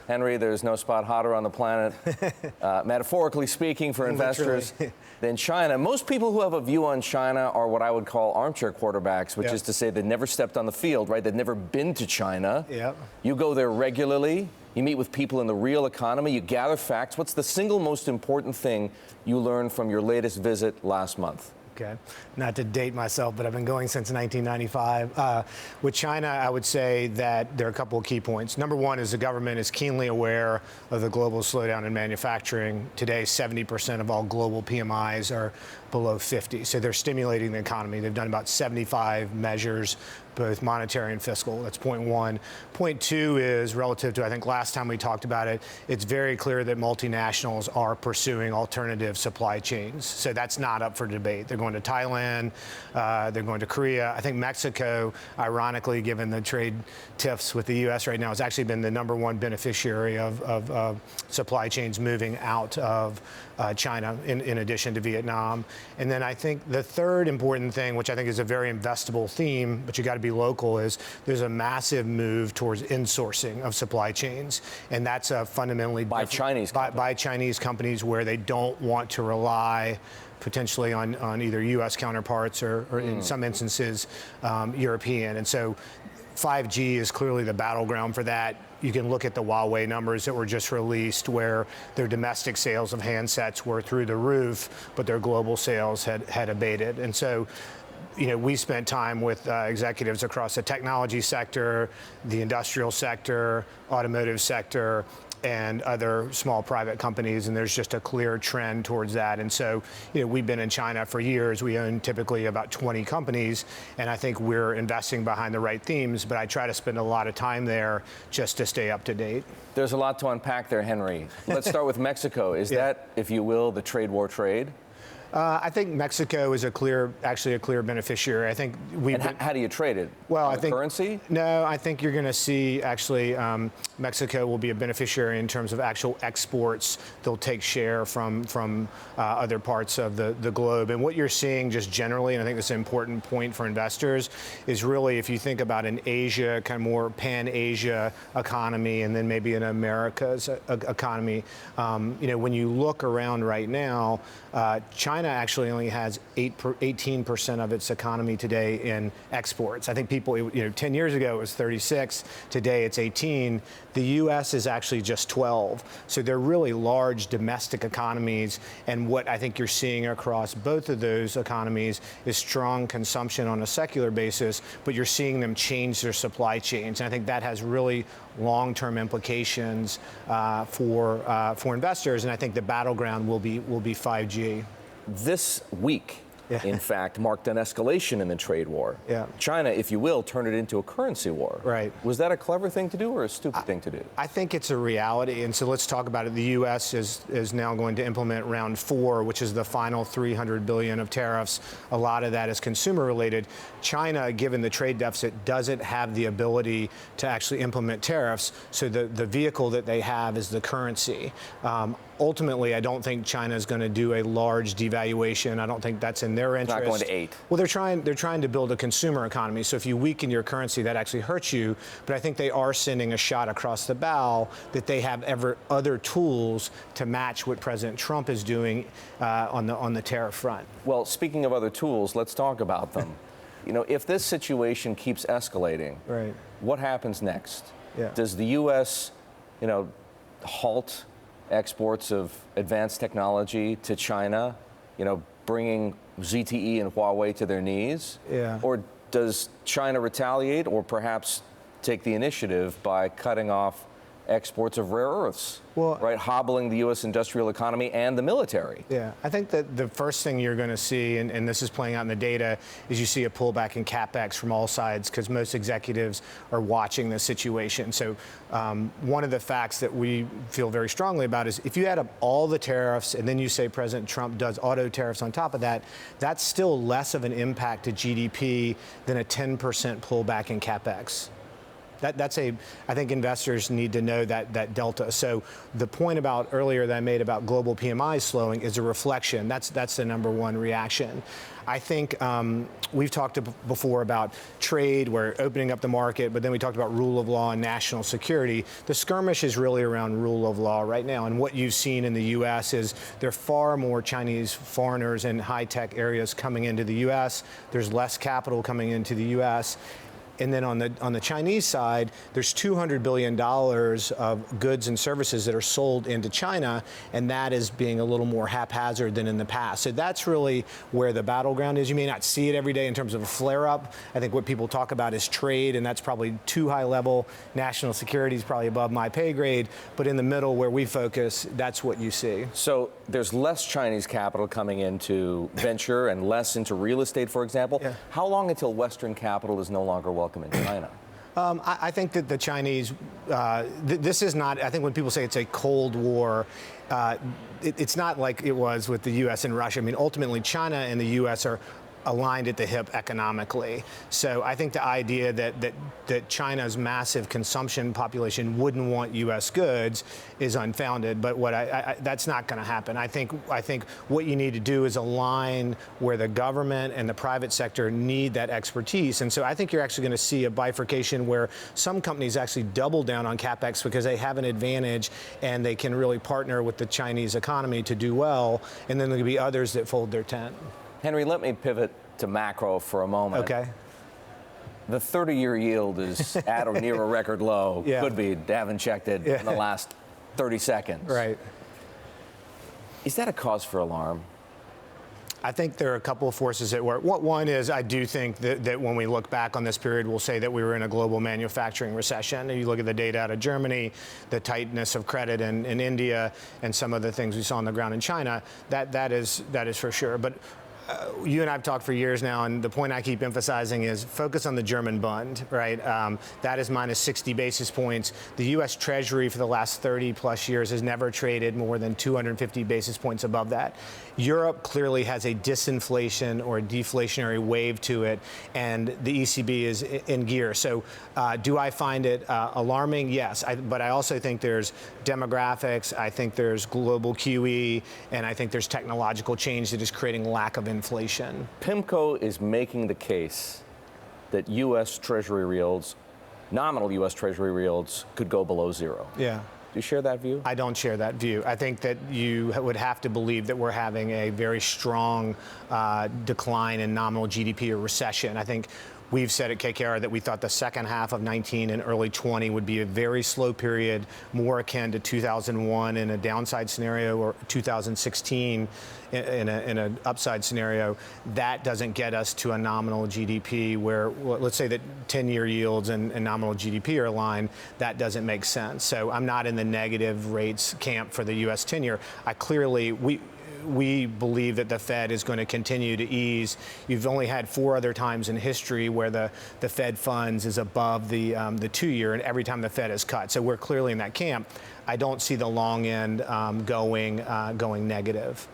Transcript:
Henry, there's no spot hotter on the planet, metaphorically speaking, for investors than China. Most people who have a view on China are what I would call armchair quarterbacks, which is to say they've never stepped on the field, right? They've never been to China. Yep. You go there regularly. You meet with people in the real economy. You gather facts. What's the single most important thing you learned from your latest visit last month? Okay. Not to date myself, but I've been going since 1995. With China, I would say that there are a couple of key points. Number one is the government is keenly aware of the global slowdown in manufacturing. Today, 70% of all global PMIs are below 50. So they're stimulating the economy. They've done about 75 measures, both monetary and fiscal. That's point one. Point two is relative to, I think last time we talked about it, it's very clear that multinationals are pursuing alternative supply chains. So that's not up for debate. They're going to Thailand, they're going to Korea. I think Mexico, ironically, given the trade tiffs with the U.S. right now, has actually been the number one beneficiary of supply chains moving out of China, in addition to Vietnam. And then I think the third important thing, which I think is a very investable theme, but you got to be local, is there's a massive move towards insourcing of supply chains, and that's a fundamentally by Chinese by Chinese companies where they don't want to rely potentially on either U.S. counterparts or in some instances European. And so 5G is clearly the battleground for that. You can look at the Huawei numbers that were just released where their domestic sales of handsets were through the roof, but their global sales had abated. And so, you know, we spent time with executives across the technology sector, the industrial sector, automotive sector, and other small private companies, and there's just a clear trend towards that. And so, you know, we've been in China for years. We own typically about 20 companies, and I think we're investing behind the right themes, but I try to spend a lot of time there just to stay up to date. There's a lot to unpack there, Henry. Let's start with Mexico. Is that, if you will, the trade war trade? I think Mexico is actually a clear beneficiary. I think how do you trade it? Well, I think currency? No, I think you're going to see actually Mexico will be a beneficiary in terms of actual exports. They'll take share from other parts of the globe. And what you're seeing just generally, and I think this is an important point for investors, is really if you think about an Asia, kind of more pan-Asia economy, and then maybe an America's economy. You know, when you look around right now, China actually only has 18% of its economy today in exports. I think people, you know, 10 years ago it was 36. Today it's 18. The U.S. is actually just 12. So they're really large domestic economies. And what I think you're seeing across both of those economies is strong consumption on a secular basis, but you're seeing them change their supply chains. And I think that has really long-term implications for investors. And I think the battleground will be 5G. This week, in fact, marked an escalation in the trade war. China, if you will, turned it into a currency war. Right. Was that a clever thing to do or a stupid thing to do? I think it's a reality, and so let's talk about it. The U.S. is now going to implement round 4, which is the final $300 billion of tariffs. A lot of that is consumer-related. China, given the trade deficit, doesn't have the ability to actually implement tariffs, so the vehicle that they have is the currency. Ultimately, I don't think China is going to do a large devaluation. I don't think that's in their interest. It's not going to 8. Well, they're trying to build a consumer economy. So if you weaken your currency, that actually hurts you. But I think they are sending a shot across the bow that they have other tools to match what President Trump is doing on the tariff front. Well, speaking of other tools, let's talk about them. You know, if this situation keeps escalating, right, what happens next? Does the U.S., you know, halt exports of advanced technology to China, you know, bringing ZTE and Huawei to their knees? Or does China retaliate or perhaps take the initiative by cutting off exports of rare earths, right, hobbling the U.S. industrial economy and the military? I think that the first thing you're going to see, and this is playing out in the data, is you see a pullback in CapEx from all sides because most executives are watching the situation. So one of the facts that we feel very strongly about is if you add up all the tariffs and then you say President Trump does auto tariffs on top of that, that's still less of an impact to GDP than a 10% pullback in CapEx. I think investors need to know that delta. So the point about earlier that I made about global PMIs slowing is a reflection. That's the number one reaction. I think we've talked before about trade, we're opening up the market, but then we talked about rule of law and national security. The skirmish is really around rule of law right now. And what you've seen in the U.S. is there are far more Chinese foreigners in high-tech areas coming into the U.S. There's less capital coming into the U.S. And then on the Chinese side, there's $200 billion of goods and services that are sold into China, and that is being a little more haphazard than in the past. So that's really where the battleground is. You may not see it every day in terms of a flare-up. I think what people talk about is trade, and that's probably too high level. National security is probably above my pay grade, but in the middle where we focus, that's what you see. So there's less Chinese capital coming into venture and less into real estate, for example. Yeah. How long until Western capital is no longer welcome in China? I think that the Chinese, this is not, I think when people say it's a Cold War, it's not like it was with the U.S. and Russia. I mean, ultimately, China and the U.S. are aligned at the hip economically. So I think the idea that China's massive consumption population wouldn't want U.S. goods is unfounded. But that's not going to happen. I think what you need to do is align where the government and the private sector need that expertise. And so I think you're actually going to see a bifurcation where some companies actually double down on capex because they have an advantage and they can really partner with the Chinese economy to do well. And then there'll be others that fold their tent. Henry, let me pivot to macro for a moment. Okay. The 30-year yield is at or near a record low. Yeah. Could be. I haven't checked it in the last 30 seconds. Right. Is that a cause for alarm? I think there are a couple of forces at work. One is I do think that when we look back on this period, we'll say that we were in a global manufacturing recession. If you look at the data out of Germany, the tightness of credit in India, and some of the things we saw on the ground in China, that is for sure. But you and I have talked for years now, and the point I keep emphasizing is focus on the German Bund, right? That is minus 60 basis points. The U.S. Treasury for the last 30 plus years has never traded more than 250 basis points above that. Europe clearly has a disinflation or a deflationary wave to it, and the ECB is in gear. So do I find it alarming? Yes, but I also think there's demographics, I think there's global QE, and I think there's technological change that is creating lack of inflation. PIMCO is making the case that U.S. Treasury yields, nominal U.S. Treasury yields, could go below zero. Yeah. Do you share that view? I don't share that view. I think that you would have to believe that we're having a very strong decline in nominal GDP or recession. I think we've said at KKR that we thought the second half of 19 and early 20 would be a very slow period, more akin to 2001 in a downside scenario or 2016 in an upside scenario. That doesn't get us to a nominal GDP where, well, let's say that 10-year yields and nominal GDP are aligned. That doesn't make sense. So I'm not in the negative rates camp for the U.S. 10-year. We believe that the Fed is going to continue to ease. You've only had 4 other times in history where the Fed funds is above the 2-year, and every time the Fed has cut. So we're clearly in that camp. I don't see the long end going negative.